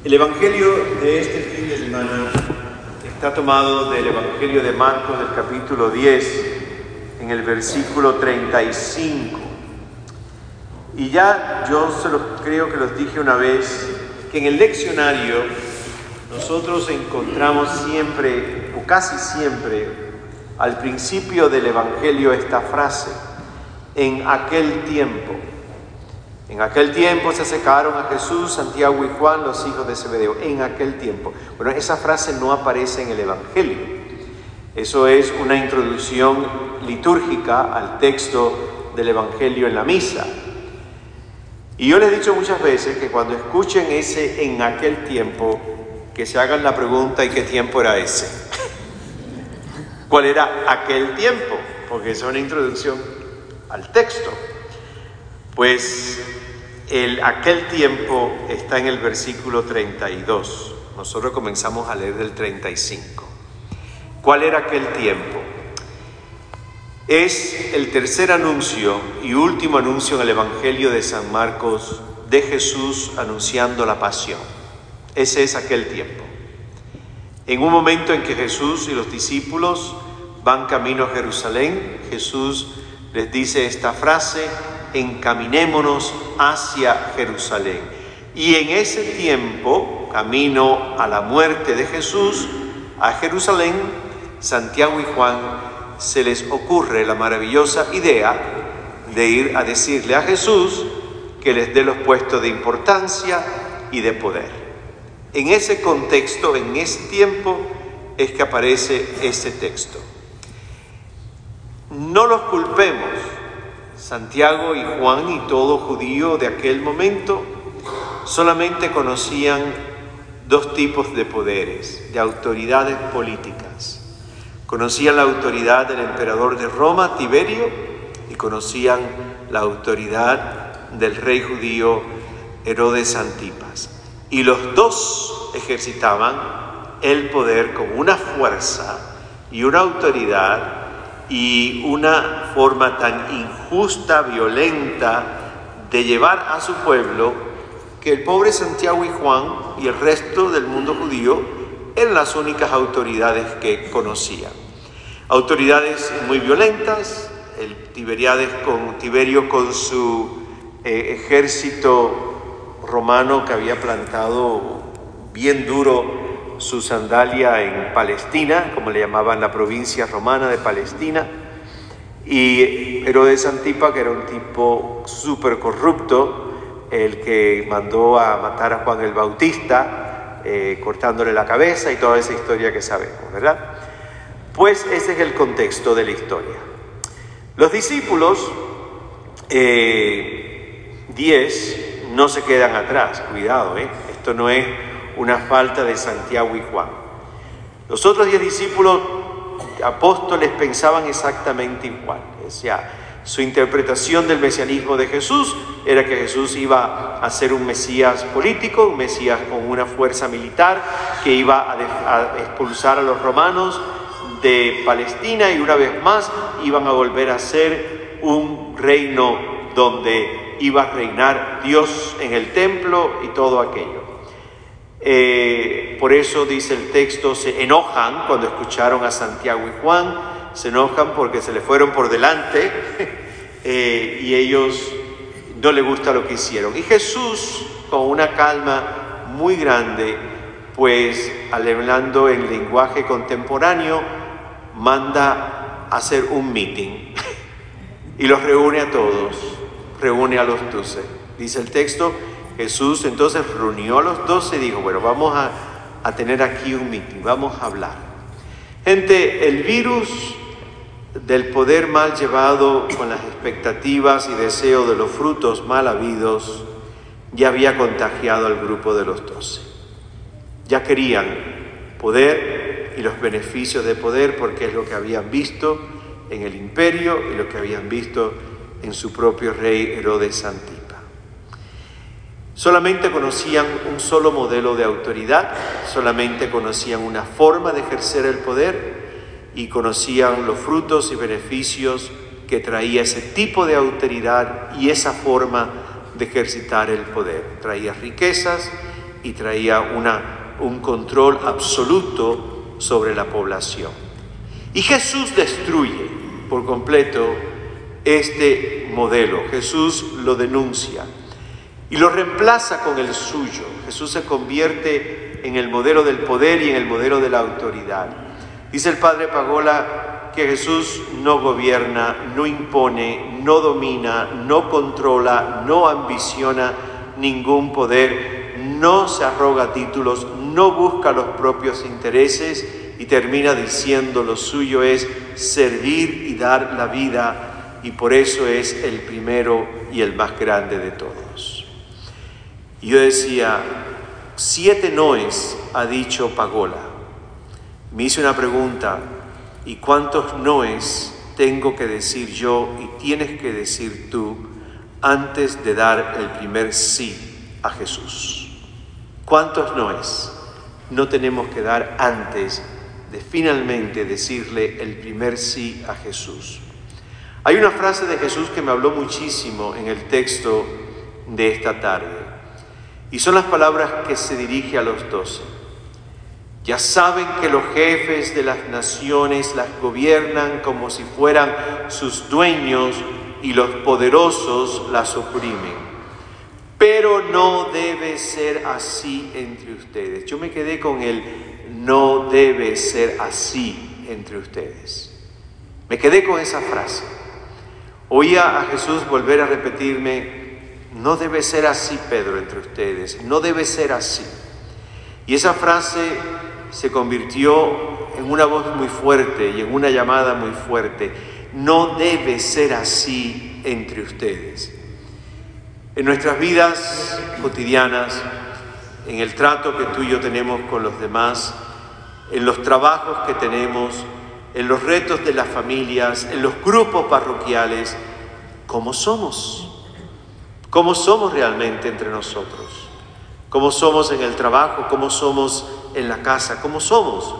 El Evangelio de este fin de semana está tomado del Evangelio de Marcos, del capítulo 10, en el versículo 35. Y ya yo creo que los dije una vez, que en el leccionario nosotros encontramos siempre, o casi siempre, al principio del Evangelio esta frase: en aquel tiempo. En aquel tiempo se acercaron a Jesús, Santiago y Juan, los hijos de Zebedeo. En aquel tiempo. Bueno, esa frase no aparece en el Evangelio. Eso es una introducción litúrgica al texto del Evangelio en la misa. Y yo les he dicho muchas veces que cuando escuchen ese en aquel tiempo, que se hagan la pregunta: ¿y qué tiempo era ese? ¿Cuál era aquel tiempo? Porque es una introducción al texto. Pues aquel tiempo está en el versículo 32. Nosotros comenzamos a leer del 35. ¿Cuál era aquel tiempo? Es el tercer anuncio y último anuncio en el Evangelio de San Marcos de Jesús anunciando la pasión. Ese es aquel tiempo. En un momento en que Jesús y los discípulos van camino a Jerusalén, Jesús les dice esta frase: encaminémonos hacia Jerusalén. Y en ese tiempo, camino a la muerte de Jesús, a Jerusalén, Santiago y Juan se les ocurre la maravillosa idea de ir a decirle a Jesús que les dé los puestos de importancia y de poder. En ese contexto, en ese tiempo, es que aparece este texto. No los culpemos. Santiago y Juan y todo judío de aquel momento solamente conocían dos tipos de poderes, de autoridades políticas. Conocían la autoridad del emperador de Roma, Tiberio, y conocían la autoridad del rey judío Herodes Antipas. Y los dos ejercitaban el poder con una fuerza y una autoridad y una forma tan injusta, violenta, de llevar a su pueblo, que el pobre Santiago y Juan y el resto del mundo judío eran las únicas autoridades que conocían. Autoridades muy violentas, Tiberio con su ejército romano que había plantado bien duro su sandalia en Palestina, como le llamaban la provincia romana de Palestina, y Herodes Antipas, que era un tipo súper corrupto, el que mandó a matar a Juan el Bautista, cortándole la cabeza y toda esa historia que sabemos, ¿verdad? Pues ese es el contexto de la historia. Los discípulos 10 no se quedan atrás, cuidado, esto no es una falta de Santiago y Juan. Los otros 10 discípulos apóstoles pensaban exactamente igual. O sea, su interpretación del mesianismo de Jesús era que Jesús iba a ser un Mesías político, un Mesías con una fuerza militar que iba a expulsar a los romanos de Palestina, y una vez más iban a volver a ser un reino donde iba a reinar Dios en el templo y todo aquello. Por eso dice el texto, se enojan cuando escucharon a Santiago y Juan, se enojan porque se le fueron por delante y ellos no les gusta lo que hicieron. Y Jesús, con una calma muy grande, pues hablando en lenguaje contemporáneo, manda a hacer un meeting y los reúne a todos, reúne a los 12. Dice el texto, Jesús entonces reunió a los 12 y dijo: bueno, vamos a tener aquí un meeting, vamos a hablar. Gente, el virus del poder mal llevado con las expectativas y deseos de los frutos mal habidos ya había contagiado al grupo de los 12. Ya querían poder y los beneficios de poder, porque es lo que habían visto en el imperio y lo que habían visto en su propio rey Herodes Antipas. Solamente conocían un solo modelo de autoridad, solamente conocían una forma de ejercer el poder y conocían los frutos y beneficios que traía ese tipo de autoridad y esa forma de ejercitar el poder. Traía riquezas y traía un control absoluto sobre la población. Y Jesús destruye por completo este modelo. Jesús lo denuncia y lo reemplaza con el suyo. Jesús se convierte en el modelo del poder y en el modelo de la autoridad. Dice el padre Pagola que Jesús no gobierna, no impone, no domina, no controla, no ambiciona ningún poder, no se arroga títulos, no busca los propios intereses y termina diciendo: lo suyo es servir y dar la vida, y por eso es el primero y el más grande de todos. Y yo decía, 7 noes ha dicho Pagola. Me hice una pregunta: ¿y cuántos noes tengo que decir yo y tienes que decir tú antes de dar el primer sí a Jesús? ¿Cuántos noes no tenemos que dar antes de finalmente decirle el primer sí a Jesús? Hay una frase de Jesús que me habló muchísimo en el texto de esta tarde, y son las palabras que se dirige a los 12. Ya saben que los jefes de las naciones las gobiernan como si fueran sus dueños y los poderosos las oprimen. Pero no debe ser así entre ustedes. Yo me quedé con el no debe ser así entre ustedes. Me quedé con esa frase. Oía a Jesús volver a repetirme: no debe ser así, Pedro, entre ustedes. No debe ser así. Y esa frase se convirtió en una voz muy fuerte y en una llamada muy fuerte. No debe ser así entre ustedes. En nuestras vidas cotidianas, en el trato que tú y yo tenemos con los demás, en los trabajos que tenemos, en los retos de las familias, en los grupos parroquiales, ¿cómo somos? ¿Cómo somos realmente entre nosotros? ¿Cómo somos en el trabajo? ¿Cómo somos en la casa? ¿Cómo somos?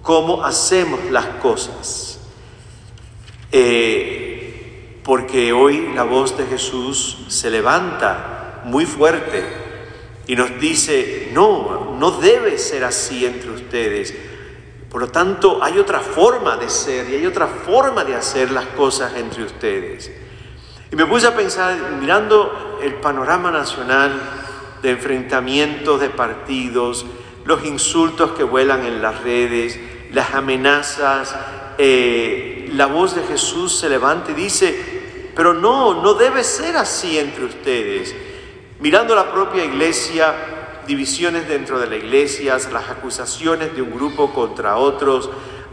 ¿Cómo hacemos las cosas? Porque hoy la voz de Jesús se levanta muy fuerte y nos dice: no debe ser así entre ustedes. Por lo tanto, hay otra forma de ser y hay otra forma de hacer las cosas entre ustedes. Y me puse a pensar, mirando el panorama nacional de enfrentamientos de partidos, los insultos que vuelan en las redes, las amenazas, la voz de Jesús se levanta y dice: pero no debe ser así entre ustedes. Mirando la propia iglesia, divisiones dentro de la iglesia, las acusaciones de un grupo contra otros,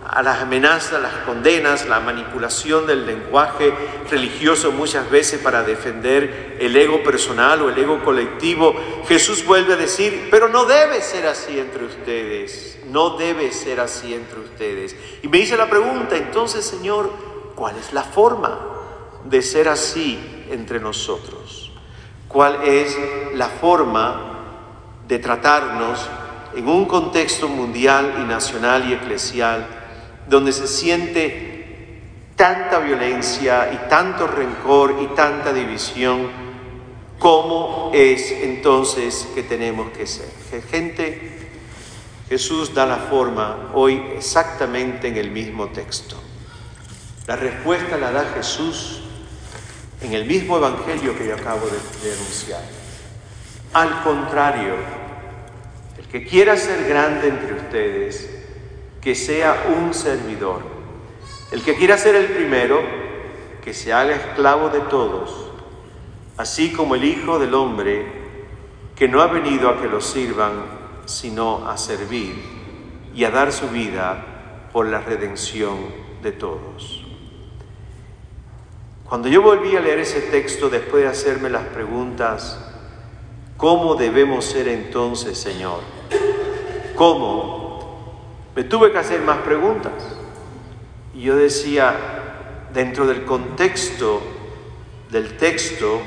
a las amenazas, las condenas, la manipulación del lenguaje religioso muchas veces para defender el ego personal o el ego colectivo, Jesús vuelve a decir: pero no debe ser así entre ustedes, no debe ser así entre ustedes. Y me hice la pregunta, entonces, Señor, ¿cuál es la forma de ser así entre nosotros? ¿Cuál es la forma de tratarnos en un contexto mundial y nacional y eclesial donde se siente tanta violencia y tanto rencor y tanta división? ¿Cómo es entonces que tenemos que ser? Gente, Jesús da la forma hoy exactamente en el mismo texto. La respuesta la da Jesús en el mismo evangelio que yo acabo de anunciar. Al contrario, el que quiera ser grande entre ustedes, que sea un servidor. El que quiera ser el primero, que se haga esclavo de todos, así como el Hijo del Hombre, que no ha venido a que lo sirvan, sino a servir y a dar su vida por la redención de todos. Cuando yo volví a leer ese texto, después de hacerme las preguntas: ¿cómo debemos ser entonces, Señor? ¿Cómo? Me tuve que hacer más preguntas. Y yo decía, dentro del contexto del texto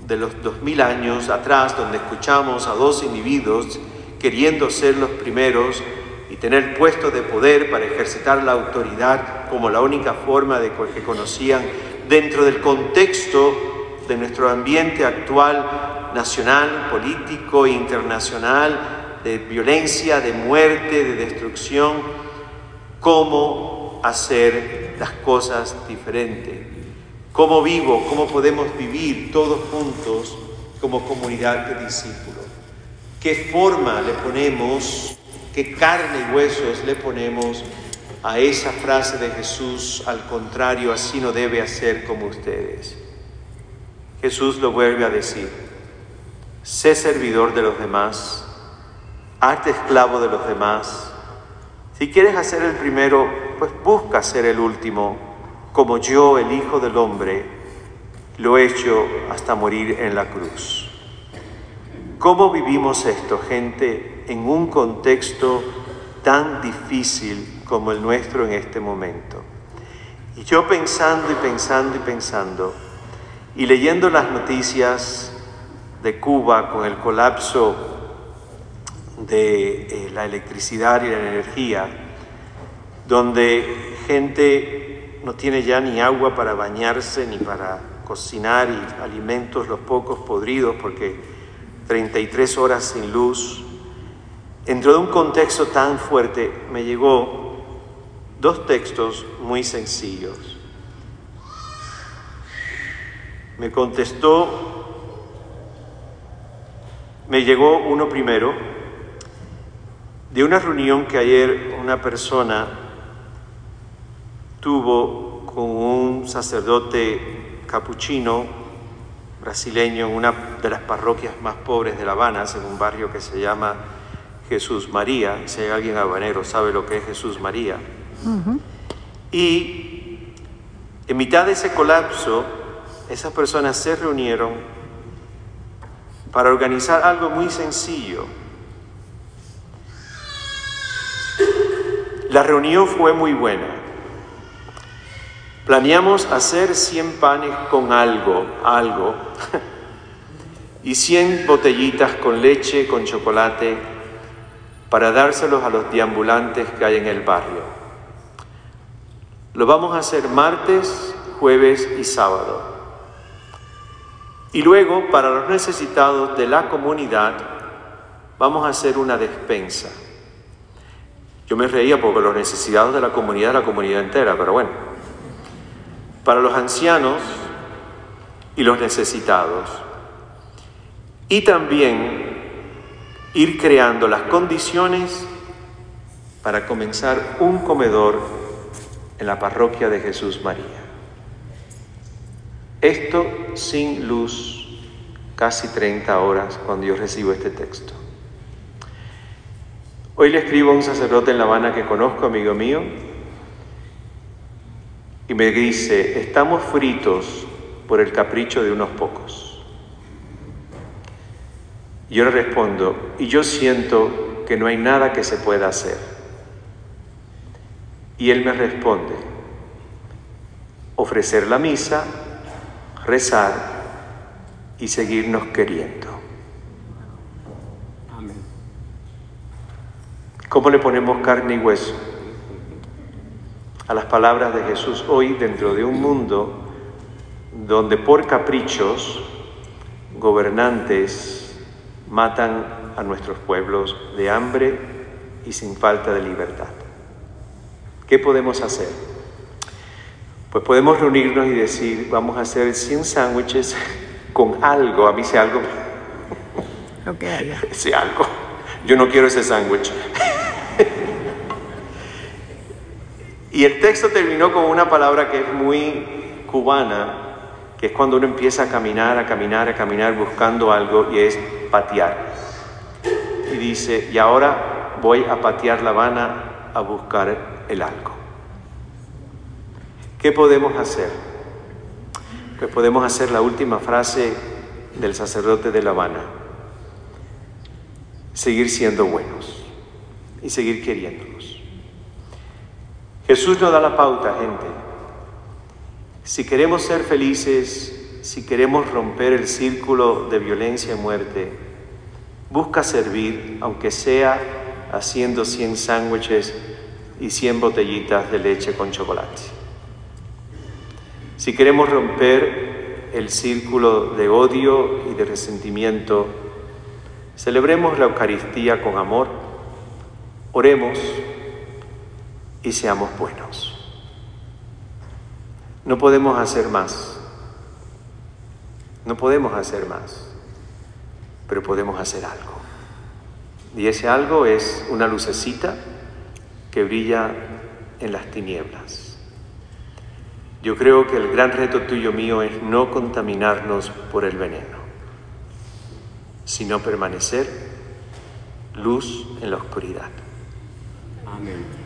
de los 2000 años atrás, donde escuchamos a 2 individuos queriendo ser los primeros y tener puestos de poder para ejercitar la autoridad como la única forma de que conocían, dentro del contexto de nuestro ambiente actual, nacional, político, internacional, de violencia, de muerte, de destrucción. ¿Cómo hacer las cosas diferentes? ¿Cómo vivo? ¿Cómo podemos vivir todos juntos como comunidad de discípulos? ¿Qué forma le ponemos, qué carne y huesos le ponemos a esa frase de Jesús? Al contrario, así no debe hacer como ustedes. Jesús lo vuelve a decir: sé servidor de los demás, hazte esclavo de los demás. Si quieres hacer el primero, pues busca ser el último, como yo, el Hijo del Hombre, lo he hecho hasta morir en la cruz. ¿Cómo vivimos esto, gente, en un contexto tan difícil como el nuestro en este momento? Y yo pensando y leyendo las noticias de Cuba con el colapso de la electricidad y la energía, donde gente no tiene ya ni agua para bañarse ni para cocinar, y alimentos los pocos podridos porque 33 horas sin luz. Dentro de un contexto tan fuerte me llegó dos textos muy sencillos. Me llegó uno primero de una reunión que ayer una persona tuvo con un sacerdote capuchino brasileño en una de las parroquias más pobres de La Habana, en un barrio que se llama Jesús María. Si hay alguien habanero sabe lo que es Jesús María. Y en mitad de ese colapso, esas personas se reunieron para organizar algo muy sencillo. La reunión fue muy buena. Planeamos hacer 100 panes con algo, y 100 botellitas con leche, con chocolate, para dárselos a los deambulantes que hay en el barrio. Lo vamos a hacer martes, jueves y sábado. Y luego, para los necesitados de la comunidad, vamos a hacer una despensa. Yo me reía porque los necesitados de la comunidad entera, pero bueno. Para los ancianos y los necesitados. Y también ir creando las condiciones para comenzar un comedor en la parroquia de Jesús María. Esto sin luz, casi 30 horas cuando yo recibo este texto. Hoy le escribo a un sacerdote en La Habana que conozco, amigo mío, y me dice: estamos fritos por el capricho de unos pocos. Y yo le respondo: y yo siento que no hay nada que se pueda hacer. Y él me responde: ofrecer la misa, rezar y seguirnos queriendo. Amén. ¿Cómo le ponemos carne y hueso a las palabras de Jesús hoy, dentro de un mundo donde por caprichos gobernantes matan a nuestros pueblos de hambre y sin falta de libertad? ¿Qué podemos hacer? Pues podemos reunirnos y decir: vamos a hacer 100 sándwiches con algo. A mí ese algo. Lo que haya. Ese algo. Yo no quiero ese sándwich. Y el texto terminó con una palabra que es muy cubana, que es cuando uno empieza a caminar buscando algo, y es patear. Y dice: y ahora voy a patear La Habana a buscar el algo. ¿Qué podemos hacer? Pues podemos hacer la última frase del sacerdote de La Habana: seguir siendo buenos y seguir queriéndonos. Jesús nos da la pauta, gente. Si queremos ser felices, si queremos romper el círculo de violencia y muerte, busca servir, aunque sea haciendo 100 sándwiches y 100 botellitas de leche con chocolate. Si queremos romper el círculo de odio y de resentimiento, celebremos la Eucaristía con amor, oremos y seamos buenos. No podemos hacer más. No podemos hacer más, pero podemos hacer algo. Y ese algo es una lucecita que brilla en las tinieblas. Yo creo que el gran reto tuyo mío es no contaminarnos por el veneno, sino permanecer luz en la oscuridad. Amén.